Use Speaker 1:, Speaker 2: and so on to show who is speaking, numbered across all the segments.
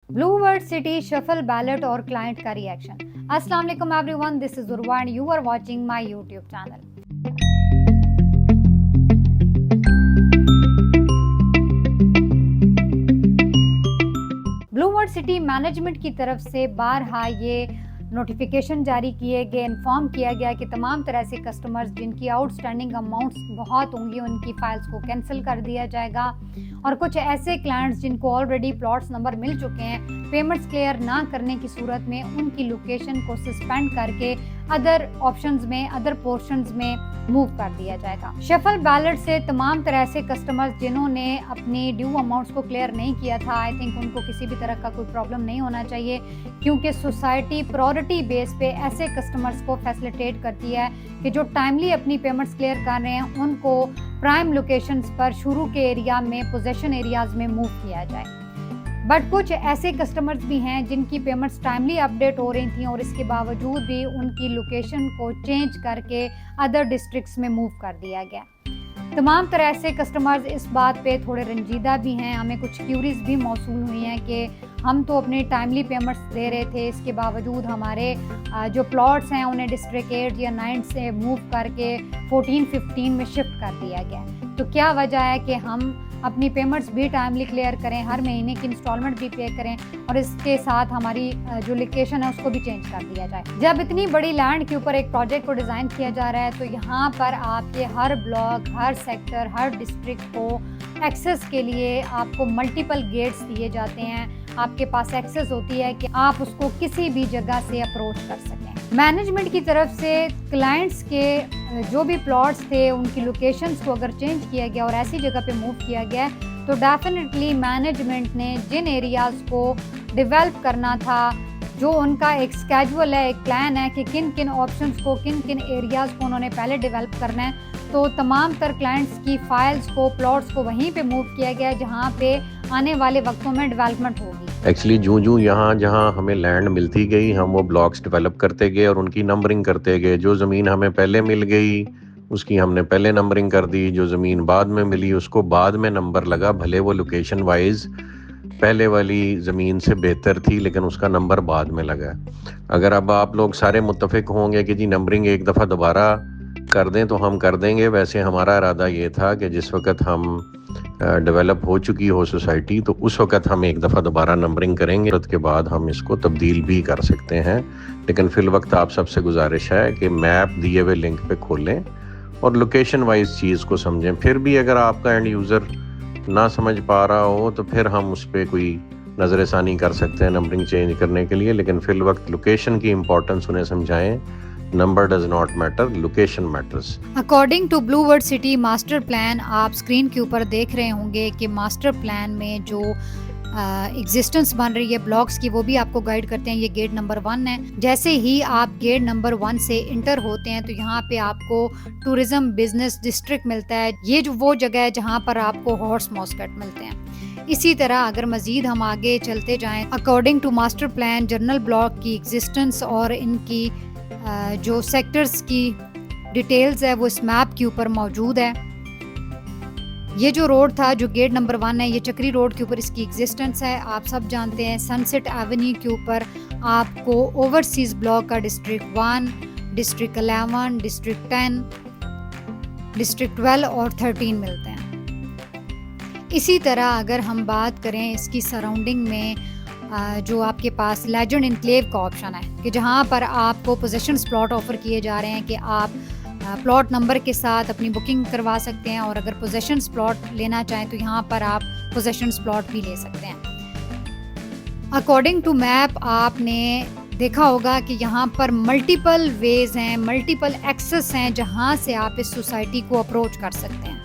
Speaker 1: ब्लूवर्ड city shuffle ballot और client का reaction. अस्सलाम वालेकुम everyone, this is Urwa and you are watching my YouTube channel. Blue World city management की तरफ से बारहा ये नोटिफिकेशन जारी किए गए, इन्फॉर्म किया गया कि तमाम तरह से कस्टमर्स जिनकी आउटस्टैंडिंग अमाउंट्स बहुत होंगी उनकी फाइल्स को कैंसिल कर दिया जाएगा, और कुछ ऐसे क्लाइंट्स जिनको ऑलरेडी प्लॉट्स नंबर मिल चुके हैं पेमेंट्स क्लियर ना करने की सूरत में उनकी लोकेशन को सस्पेंड करके अदर ऑप्शंस में, अदर पोर्शंस में मूव कर दिया जाएगा। शफल बैलेट से तमाम तरह से कस्टमर्स जिन्होंने अपनी ड्यू अमाउंट्स को क्लियर नहीं किया था, आई थिंक उनको किसी भी तरह का कोई प्रॉब्लम नहीं होना चाहिए, क्योंकि सोसाइटी प्रायोरिटी बेस पे ऐसे कस्टमर्स को फैसिलिटेट करती है कि जो टाइमली अपनी पेमेंट्स क्लियर कर रहे हैं उनको प्राइम लोकेशंस पर शुरू के एरिया में, पोजेशन एरियाज में मूव किया जाए। बट कुछ ऐसे कस्टमर्स भी हैं जिनकी पेमेंट्स टाइमली अपडेट हो रही थी और इसके बावजूद भी उनकी लोकेशन को चेंज करके अदर डिस्ट्रिक्ट्स में मूव कर दिया गया। तमाम तरह से कस्टमर्स इस बात पे थोड़े रंजीदा भी हैं। हमें कुछ क्यूरीज भी मौसूल हुई हैं कि हम तो अपने टाइमली पेमेंट्स दे रहे थे, इसके बावजूद हमारे जो प्लॉट्स हैं उन्हें डिस्ट्रिक्ट 8 या 9 से मूव करके 14-15 में शिफ्ट कर दिया गया। तो क्या वजह है कि हम अपनी पेमेंट्स भी टाइमली क्लियर करें, हर महीने की इंस्टॉलमेंट भी पे करें और इसके साथ हमारी जो लोकेशन है उसको भी चेंज कर दिया जाए। जब इतनी बड़ी लैंड के ऊपर एक प्रोजेक्ट को डिज़ाइन किया जा रहा है तो यहाँ पर आपके हर ब्लॉक, हर सेक्टर, हर डिस्ट्रिक्ट को एक्सेस के लिए आपको मल्टीपल गेट्स दिए जाते हैं। आपके पास एक्सेस होती है कि आप उसको किसी भी जगह से अप्रोच कर सकें। मैनेजमेंट की तरफ से क्लाइंट्स के जो भी प्लॉट्स थे उनकी लोकेशंस को अगर चेंज किया गया और ऐसी जगह पे मूव किया गया तो डेफिनेटली मैनेजमेंट ने जिन एरियाज़ को डेवलप करना था, जो उनका एक स्केड्यूल है, एक प्लान है कि किन किन ऑप्शंस को, किन किन एरियाज़ को उन्होंने पहले डेवलप करना है, तो तमाम तर क्लाइंट्स की फाइल्स को, प्लॉट्स को वहीं पे मूव किया गया जहाँ पे आने वाले वक्तों में डेवलपमेंट होगी।
Speaker 2: एक्चुअली जूं यहाँ जहाँ हमें लैंड मिलती गई हम वो ब्लॉक्स डेवलप करते गए और उनकी नंबरिंग करते गए। जो ज़मीन हमें पहले मिल गई उसकी हमने पहले नंबरिंग कर दी, जो ज़मीन बाद में मिली उसको बाद में नंबर लगा, भले वो लोकेशन वाइज पहले वाली ज़मीन से बेहतर थी लेकिन उसका नंबर बाद में लगा। अगर अब आप लोग सारे मुत्तफिक होंगे कि जी नंबरिंग एक दफ़ा दोबारा कर दें तो हम कर देंगे। वैसे हमारा इरादा ये था कि जिस वक्त हम डेवलप हो चुकी हो सोसाइटी तो उस वक्त हम एक दफ़ा दोबारा नंबरिंग करेंगे, उसके बाद हम इसको तब्दील भी कर सकते हैं। लेकिन फिल वक्त आप सबसे गुजारिश है कि मैप दिए हुए लिंक पे खोलें और लोकेशन वाइज चीज़ को समझें। फिर भी अगर आपका एंड यूज़र ना समझ पा रहा हो तो फिर हम उस पर कोई नज़रसानी कर सकते हैं नंबरिंग चेंज करने के लिए, लेकिन फिल वक्त लोकेशन की इम्पोर्टेंस उन्हें समझाएं। Number does not matter, location matters.
Speaker 1: According to Blue World city master plan, आप स्क्रीन के ऊपर देख रहे होंगे कि मास्टर प्लान में जो एग्जिस्टेंस बन रही है ब्लॉक्स की वो भी आपको गाइड करते हैं। ये गेट नंबर 1 है। जैसे ही आप गेट नंबर 1 से इंटर होते हैं तो यहाँ पे आपको टूरिज्म बिजनेस डिस्ट्रिक्ट मिलता है। ये जो वो जगह है जहाँ पर आपको हॉर्स मॉस्कट मिलते हैं। इसी तरह अगर मज़ीद हम आगे चलते जाएं, according to master plan general block की एग्जिस्टेंस और इनकी जो सेक्टर्स की डिटेल्स है वो इस मैप के ऊपर मौजूद है। ये जो रोड था जो गेट नंबर 1 है, ये चक्री रोड के ऊपर इसकी एग्जिस्टेंस है। आप सब जानते हैं सनसेट एवेन्यू के ऊपर आपको ओवरसीज ब्लॉक का डिस्ट्रिक्ट 1, डिस्ट्रिक्ट 11, डिस्ट्रिक्ट 10, डिस्ट्रिक्ट 12 और 13 मिलते हैं। इसी तरह अगर हम बात करें इसकी सराउंडिंग में जो आपके पास लेजेंड इनक्लेव का ऑप्शन है कि जहाँ पर आपको पोजेशंस प्लॉट ऑफर किए जा रहे हैं कि आप प्लॉट नंबर के साथ अपनी बुकिंग करवा सकते हैं और अगर पोजेशंस प्लॉट लेना चाहें तो यहाँ पर आप पोजेशंस प्लॉट भी ले सकते हैं। अकॉर्डिंग टू मैप आपने देखा होगा कि यहाँ पर मल्टीपल वेज हैं, मल्टीपल एक्सेस हैं जहाँ से आप इस सोसाइटी को अप्रोच कर सकते हैं।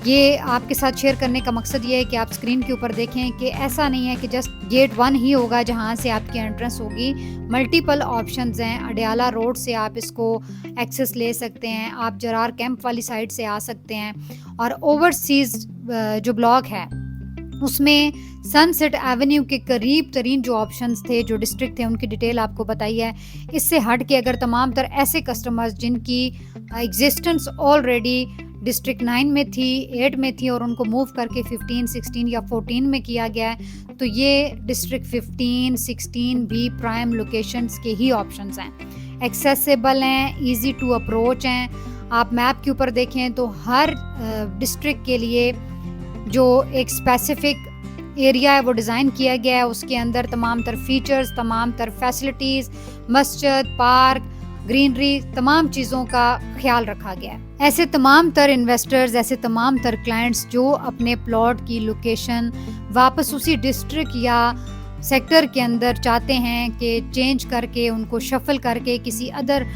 Speaker 1: ये आपके साथ शेयर करने का मकसद ये है कि आप स्क्रीन के ऊपर देखें कि ऐसा नहीं है कि जस्ट गेट 1 ही होगा जहाँ से आपकी एंट्रेंस होगी। मल्टीपल ऑप्शंस हैं। अडयाला रोड से आप इसको एक्सेस ले सकते हैं, आप जरार कैंप वाली साइड से आ सकते हैं और ओवरसीज जो ब्लॉक है उसमें सनसेट एवेन्यू के करीब तरीन जो ऑप्शंस थे, जो डिस्ट्रिक्ट थे, उनकी डिटेल आपको बताई है। इससे हट के अगर तमाम तर ऐसे कस्टमर्स जिनकी एग्जिस्टेंस ऑलरेडी डिस्ट्रिक्ट 9 में थी, 8 में थी और उनको मूव करके 15, 16 या 14 में किया गया है। तो ये डिस्ट्रिक्ट 15, 16 भी प्राइम लोकेशंस के ही ऑप्शंस हैं, एक्सेसिबल हैं, इजी टू अप्रोच हैं। आप मैप के ऊपर देखें तो हर डिस्ट्रिक्ट के लिए जो एक स्पेसिफिक एरिया है वो डिज़ाइन किया गया है, उसके अंदर तमाम तर फीचर्स, तमाम तर फैसिलिटीज़, मस्जिद, पार्क, ग्रीनरी, तमाम चीज़ों का ख्याल रखा गया है। ऐसे तमाम तर इन्वेस्टर्स, ऐसे तमाम तर क्लाइंट्स जो अपने प्लॉट की लोकेशन वापस उसी डिस्ट्रिक्ट या सेक्टर के अंदर चाहते हैं कि चेंज करके उनको शफल करके किसी अदर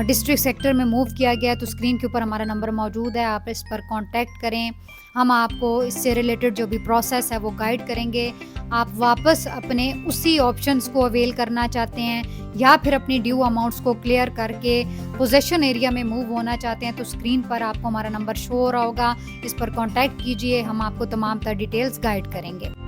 Speaker 1: डिस्ट्रिक्ट सेक्टर में मूव किया गया, तो स्क्रीन के ऊपर हमारा नंबर मौजूद है, आप इस पर कांटेक्ट करें। हम आपको इससे रिलेटेड जो भी प्रोसेस है वो गाइड करेंगे। आप वापस अपने उसी ऑप्शंस को अवेल करना चाहते हैं या फिर अपनी ड्यू अमाउंट्स को क्लियर करके पोजेशन एरिया में मूव होना चाहते हैं, तो स्क्रीन पर आपको हमारा नंबर शो हो रहा होगा, इस पर कांटेक्ट कीजिए, हम आपको तमाम तर डिटेल्स गाइड करेंगे।